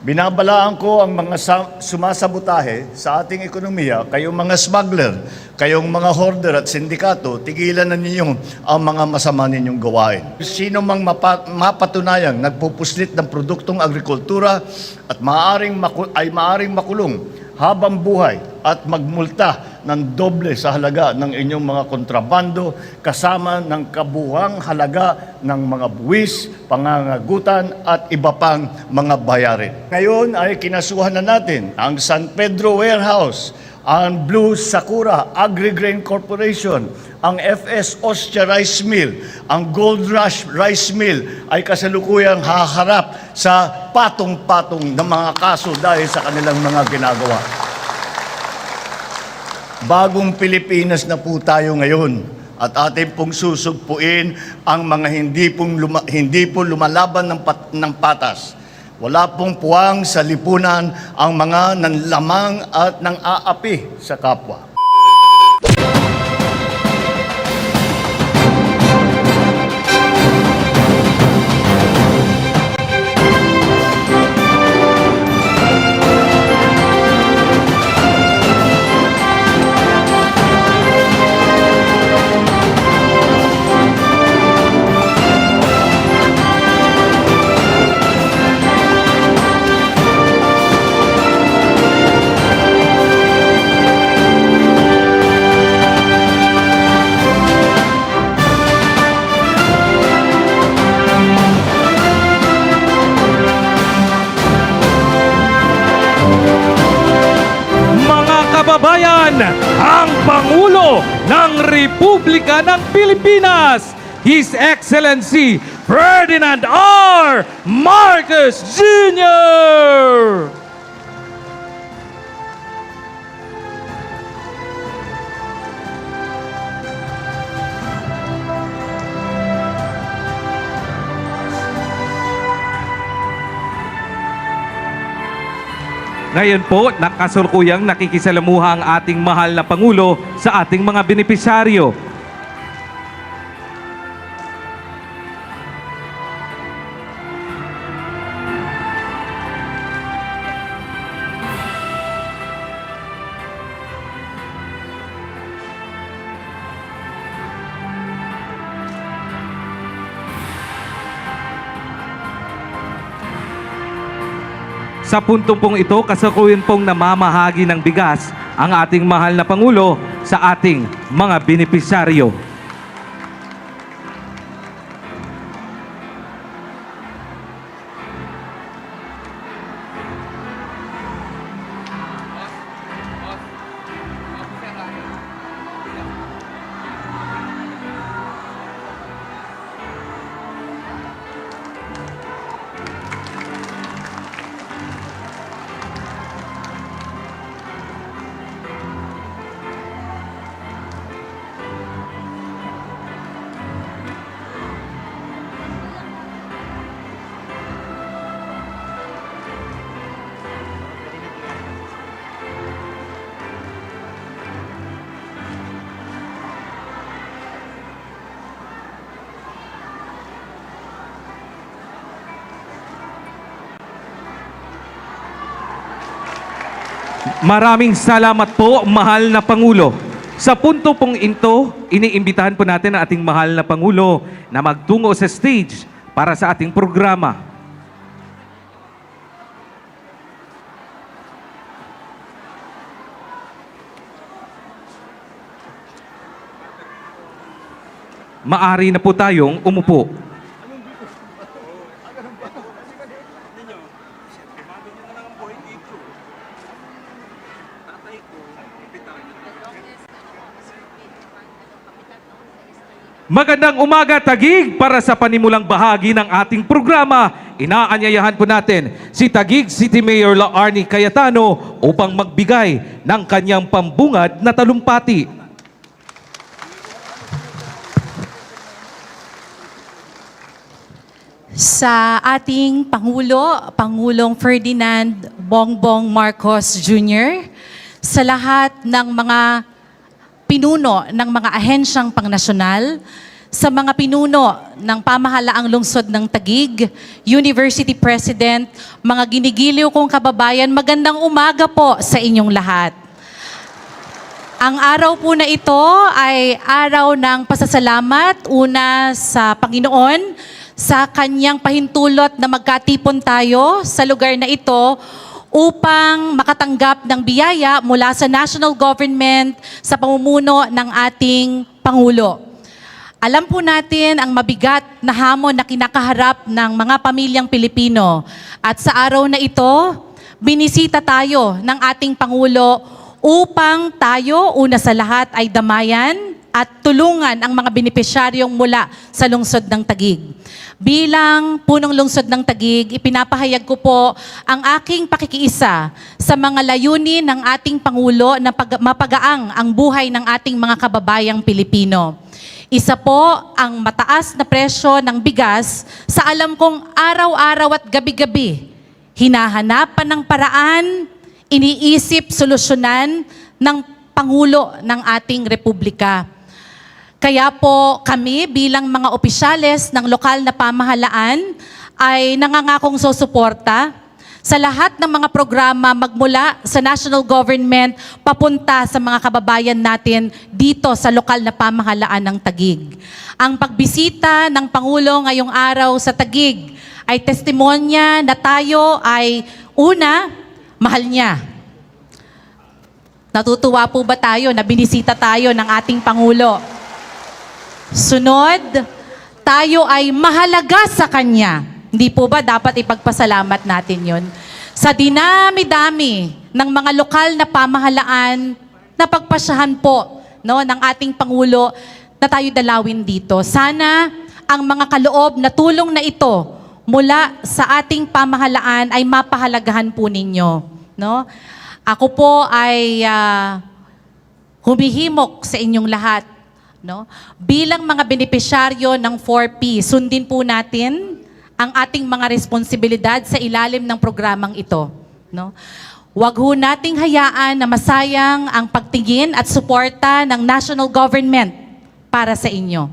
Binabalaan ko ang mga sumasabotahe sa ating ekonomiya, kayong mga smuggler, kayong mga hoarder at sindikato, tigilan na ninyo ang mga masama ninyong gawain. Sino mang mapatunayang nagpupuslit ng produktong agrikultura at maaring makulong habang buhay at magmulta ng doble sa halaga ng inyong mga kontrabando kasama ng kabuhang halaga ng mga buwis, pangangagutan at iba pang mga bayarin. Ngayon ay kinasuhan na natin ang San Pedro Warehouse, ang Blue Sakura Agri-Grain Corporation, ang FS Ostia Rice Mill, ang Gold Rush Rice Mill ay kasalukuyang haharap sa patong-patong ng mga kaso dahil sa kanilang mga ginagawa. Bagong Pilipinas na po tayo ngayon at atin pong susugpuin ang mga hindi po lumalaban ng patas. Wala pong puwang sa lipunan ang mga nanlamang at nang-aapi sa kapwa. Kababayan, ang Pangulo ng Republika ng Pilipinas, His Excellency Ferdinand R. Marcos Jr. Ngayon po, nakasulukuyang nakikisalamuha ang ating mahal na Pangulo sa ating mga benepisyaryo. Sa punto pong ito, kasalukuyan pong namamahagi ng bigas ang ating mahal na Pangulo sa ating mga benepisyaryo. Maraming salamat po, mahal na Pangulo. Sa punto pong ito, iniimbitahan po natin ang ating mahal na Pangulo na magtungo sa stage para sa ating programa. Maari na po tayong umupo. Magandang umaga, Taguig! Para sa panimulang bahagi ng ating programa, inaanyayahan po natin si Taguig City Mayor Arnie Cayetano upang magbigay ng kanyang pambungad na talumpati. Sa ating Pangulo, Pangulong Ferdinand Bongbong Marcos Jr., sa lahat ng mga pinuno ng mga ahensyang pangnasyonal, sa mga pinuno ng pamahalaang lungsod ng Taguig, University President, mga ginigiliw kong kababayan, magandang umaga po sa inyong lahat. Ang araw po na ito ay araw ng pasasalamat, una sa Panginoon, sa kanyang pahintulot na magkatipon tayo sa lugar na ito upang makatanggap ng biyaya mula sa national government sa pamumuno ng ating Pangulo. Alam po natin ang mabigat na hamon na kinakaharap ng mga pamilyang Pilipino. At sa araw na ito, binisita tayo ng ating Pangulo upang tayo, una sa lahat, ay damayan at tulungan ang mga benepisyaryong mula sa lungsod ng Taguig. Bilang punong lungsod ng Taguig, ipinapahayag ko po ang aking pakikiisa sa mga layunin ng ating Pangulo na mapagaang ang buhay ng ating mga kababayang Pilipino. Isa po ang mataas na presyo ng bigas sa alam kong araw-araw at gabi-gabi. Hinahanapan ng paraan, iniisip, solusyonan ng Pangulo ng ating Republika. Kaya po kami bilang mga opisyales ng lokal na pamahalaan ay nangangakong susuporta sa lahat ng mga programa magmula sa national government papunta sa mga kababayan natin dito sa lokal na pamahalaan ng Taguig. Ang pagbisita ng Pangulo ngayong araw sa Taguig ay testimonya na tayo ay una, mahal niya. Natutuwa po ba tayo na binisita tayo ng ating Pangulo? Sunod, tayo ay mahalaga sa Kanya. Hindi po ba dapat ipagpasalamat natin yon? Sa dinami-dami ng mga lokal na pamahalaan na pagpasyahan po ng ating Pangulo na tayo dalawin dito. Sana ang mga kaloob na tulong na ito mula sa ating pamahalaan ay mapahalagahan po ninyo. No? Ako po ay humihimok sa inyong lahat. No? Bilang mga benepisyaryo ng 4P, sundin po natin ang ating mga responsibilidad sa ilalim ng programang ito. No? Huwag ho nating hayaan na masayang ang pagtingin at suporta ng national government para sa inyo.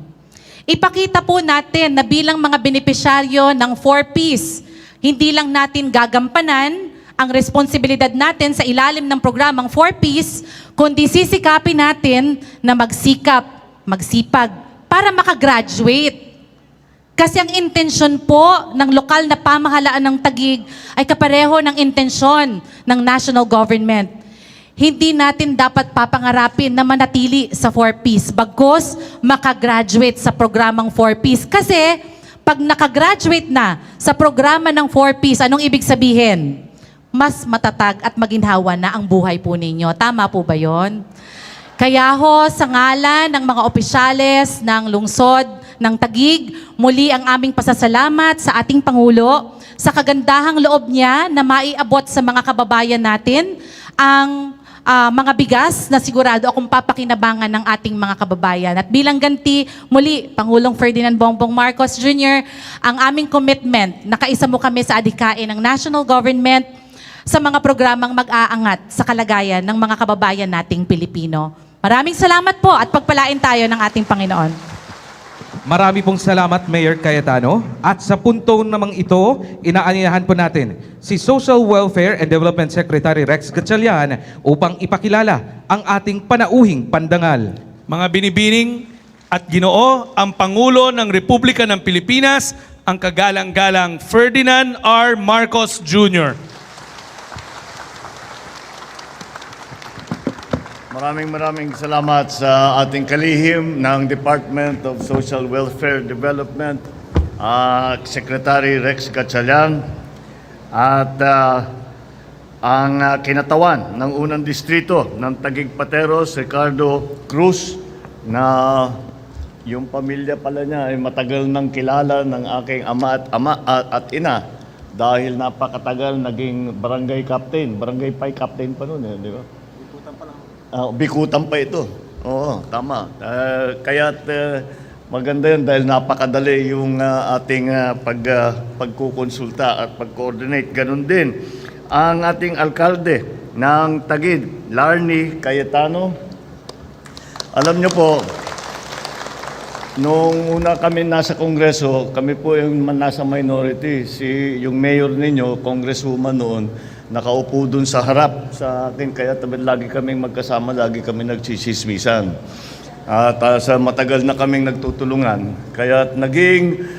Ipakita po natin na bilang mga benepisyaryo ng 4Ps, hindi lang natin gagampanan ang responsibilidad natin sa ilalim ng programang 4Ps, kundi sisikapin natin na magsikap, magsipag para makagraduate. Kasi ang intensyon po ng lokal na pamahalaan ng Taguig ay kapareho ng intensyon ng national government. Hindi natin dapat papangarapin na manatili sa 4Ps, bagkus makagraduate sa programang 4Ps. Kasi pag nakagraduate na sa programa ng 4Ps, anong ibig sabihin? Mas matatag at maginhawa na ang buhay po ninyo. Tama po ba yon? Kaya ho, sa ngalan ng mga opisyales ng lungsod ng Taguig, muli ang aming pasasalamat sa ating Pangulo sa kagandahang loob niya na maiabot sa mga kababayan natin ang mga bigas na sigurado akong papakinabangan ng ating mga kababayan. At bilang ganti, muli, Pangulong Ferdinand Bongbong Marcos Jr., ang aming commitment na kaisa mo kami sa adhikain ng national government sa mga programang mag-aangat sa kalagayan ng mga kababayan nating Pilipino. Maraming salamat po at pagpalain tayo ng ating Panginoon. Marami pong salamat, Mayor Cayetano. At sa punto namang ito, inaanyayahan po natin si Social Welfare and Development Secretary Rex Gatchalian upang ipakilala ang ating panauhing pandangal. Mga binibining at Ginoo, ang Pangulo ng Republika ng Pilipinas, ang kagalang-galang Ferdinand R. Marcos Jr. Maraming salamat sa ating kalihim ng Department of Social Welfare Development, Secretary Rex Gatchalian, at ang kinatawan ng unang distrito ng Taguig Pateros, Ricardo Cruz, na yung pamilya pala niya ay matagal nang kilala ng aking ama at ina dahil napakatagal naging barangay captain, barangay pie captain pa noon, di ba? Bikutan pa ito. Oo, tama. Kaya't maganda yun dahil napakadali yung ating pagkukonsulta at pag-coordinate. Ganun din ang ating alkalde ng Taguig, Larny Cayetano. Alam niyo po, Nung una kami nasa Kongreso, kami po yung nasa minority. Yung mayor ninyo, congresswoman noon, nakaupo dun sa harap sa akin. Kaya lagi kaming magkasama, lagi kami nagchismismisan. At sa matagal na kaming nagtutulungan. Kaya naging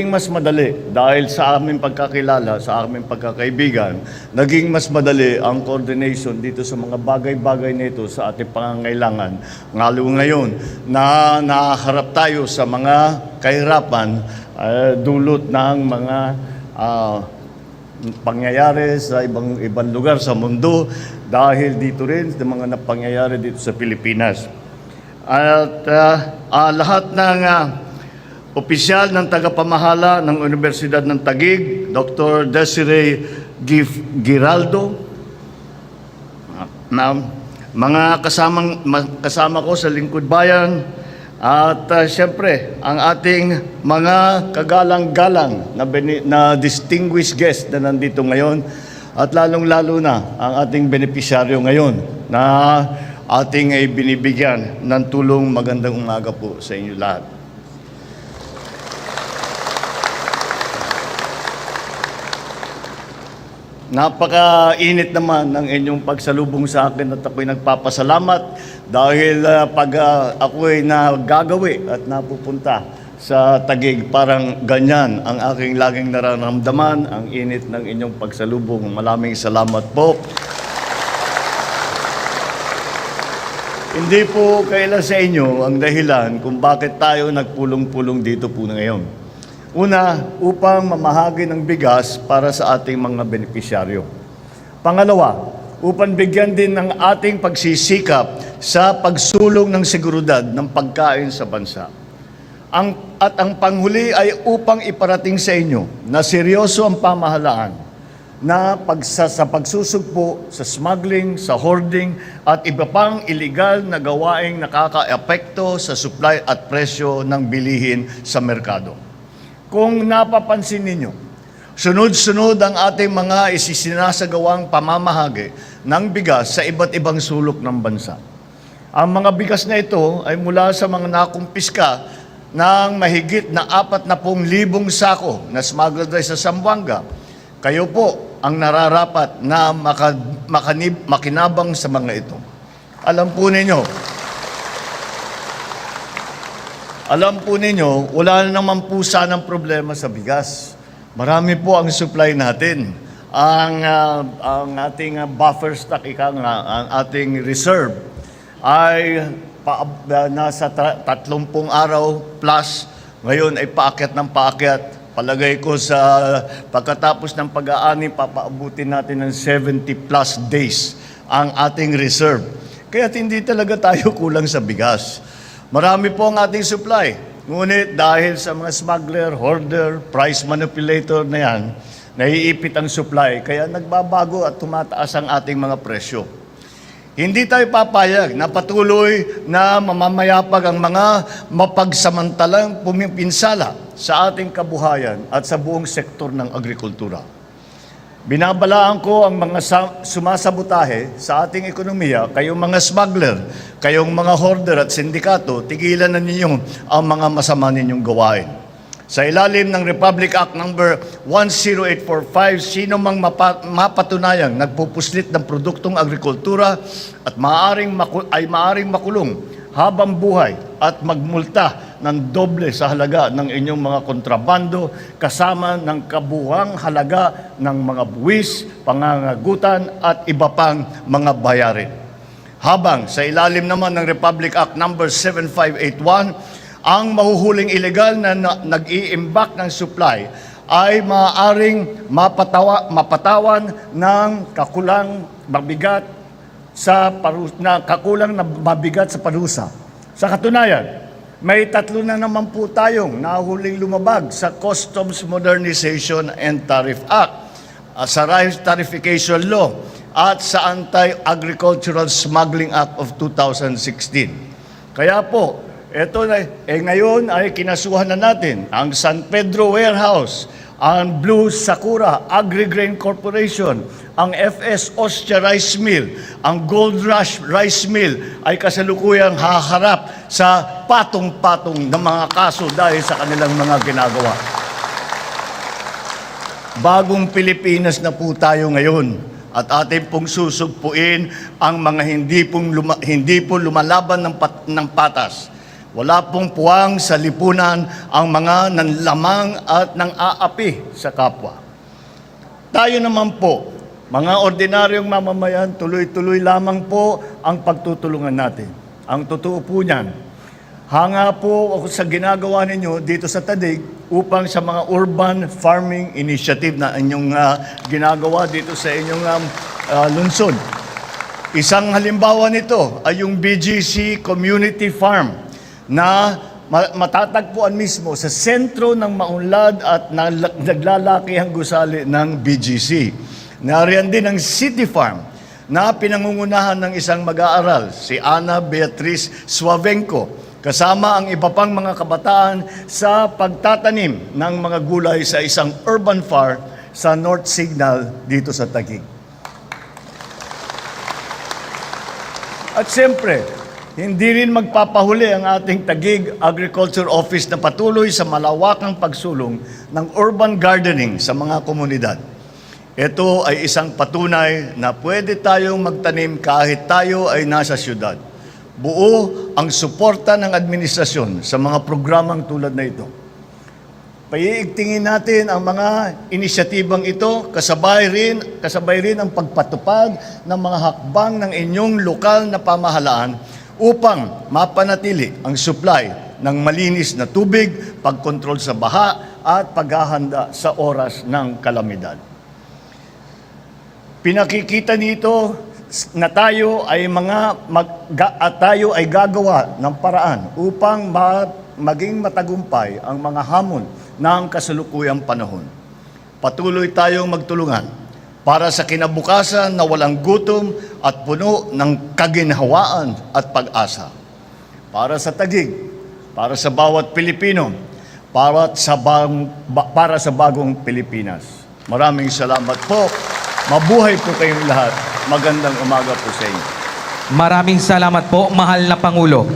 mas madali dahil sa aming pagkakilala, sa aming pagkakaibigan, naging mas madali ang coordination dito sa mga bagay-bagay nito sa ating pangangailangan. Lalo ngayon na naharap tayo sa mga kahirapan dulot ng mga pangyayari sa ibang lugar sa mundo dahil dito rin sa mga pangyayari dito sa Pilipinas. At lahat ng opisyal ng tagapamahala ng Universidad ng Taguig, Dr. Desiree Giraldo, mga kasama ko sa Lingkod Bayan, at siyempre, ang ating mga kagalang-galang na distinguished guest na nandito ngayon, at lalong-lalo na ang ating benepisyaryo ngayon na ating ay binibigyan ng tulong. Magandang umaga po sa inyo lahat. Napakainit naman ng inyong pagsalubong sa akin at ako'y nagpapasalamat dahil pag ako'y nagagawi at napupunta sa Taguig, parang ganyan ang aking laging nararamdaman, ang init ng inyong pagsalubong. Maraming salamat po. Hindi po kaila sa inyo ang dahilan kung bakit tayo nagpulong-pulong dito po ngayon. Una, upang mamahagi ng bigas para sa ating mga benepisyaryo. Pangalawa, upang bigyan din ng ating pagsisikap sa pagsulong ng seguridad ng pagkain sa bansa. At ang panghuli ay upang iparating sa inyo na seryoso ang pamahalaan na sa pagsusugpo, sa smuggling, sa hoarding at iba pang iligal na gawaing nakakaapekto sa supply at presyo ng bilihin sa merkado. Kung napapansin ninyo, sunod-sunod ang ating mga isisinasagawang pamamahagi ng bigas sa iba't ibang sulok ng bansa. Ang mga bigas na ito ay mula sa mga nakumpiska ng mahigit na 40,000 sako na smuggled sa Zamboanga. Kayo po ang nararapat na makinabang sa mga ito. Alam po ninyo, wala na naman po sanang problema sa bigas. Marami po ang supply natin. Ang ating buffer stock, ang ating reserve, ay nasa 30 araw plus. Ngayon ay paakyat ng paakyat. Palagay ko sa pagkatapos ng pag-aani, papaabutin natin ng 70 plus days ang ating reserve. Kaya hindi talaga tayo kulang sa bigas. Marami po ang ating supply. Ngunit dahil sa mga smuggler, hoarder, price manipulator na yan, naiipit ang supply, kaya nagbabago at tumataas ang ating mga presyo. Hindi tayo papayag na patuloy na mamamayapag ang mga mapagsamantalang pumipinsala sa ating kabuhayan at sa buong sektor ng agrikultura. Binabalaan ko ang mga sumasabotahe sa ating ekonomiya, kayong mga smuggler, kayong mga hoarder at sindikato, tigilan na ninyo ang mga masama ninyong gawain. Sa ilalim ng Republic Act number 10845, sino mang mapatunayang nagpupuslit ng produktong agrikultura at maaring makulong habang buhay at magmulta ng doble sa halaga ng inyong mga kontrabando kasama ng kabuuang halaga ng mga buwis, pangangagutan at iba pang mga bayarin. Habang sa ilalim naman ng Republic Act number 7581, ang mahuhuling ilegal na nag-iimbak ng supply ay maaaring mapatawan ng kakulang mabigat sa parusa. Sa katunayan, may 3 na naman po tayong nahuling lumabag sa Customs Modernization and Tariff Act, sa Rice Tarification Law, at sa Anti-Agricultural Smuggling Act of 2016. Kaya po, ngayon ay kinasuhan na natin ang San Pedro Warehouse, ang Blue Sakura Agri-Grain Corporation, ang FS Ostia Rice Mill, ang Gold Rush Rice Mill ay kasalukuyang haharap sa patong-patong ng mga kaso dahil sa kanilang mga ginagawa. Bagong Pilipinas na po tayo ngayon at ating pong susugpuin ang mga hindi po lumalaban ng patas. Wala pong puwang sa lipunan ang mga nanlamang at nang-aapi sa kapwa. Tayo naman po, mga ordinaryong mamamayan, tuloy-tuloy lamang po ang pagtutulungan natin. Ang totoo po niyan, hanga po ako sa ginagawa ninyo dito sa Tadig upang sa mga urban farming initiative na inyong ginagawa dito sa inyong lungsod. Isang halimbawa nito ay yung BGC Community Farm na matatagpuan mismo sa sentro ng maunlad at naglalakihang gusali ng BGC. Nariyan din ang City Farm na pinangungunahan ng isang mag-aaral, si Ana Beatriz Suavenco, kasama ang iba pang mga kabataan sa pagtatanim ng mga gulay sa isang urban farm sa North Signal dito sa Taguig. At siyempre, hindi rin magpapahuli ang ating Taguig Agriculture Office na patuloy sa malawakang pagsulong ng urban gardening sa mga komunidad. Ito ay isang patunay na pwede tayong magtanim kahit tayo ay nasa syudad. Buo ang suporta ng administrasyon sa mga programang tulad na ito. Paiigtingin natin ang mga inisyatibang ito, kasabay rin ang pagpatupad ng mga hakbang ng inyong lokal na pamahalaan upang mapanatili ang supply ng malinis na tubig, pagkontrol sa baha at paghahanda sa oras ng kalamidad. Pinakikita nito na tayo ay tayo ay gagawa ng paraan upang maging matagumpay ang mga hamon ng kasalukuyang panahon. Patuloy tayong magtulungan para sa kinabukasan na walang gutom at puno ng kaginhawaan at pag-asa. Para sa Taguig, para sa bawat Pilipino, para sa bagong Pilipinas. Maraming salamat po. Mabuhay po kayong lahat. Magandang umaga po sa inyo. Maraming salamat po, mahal na Pangulo.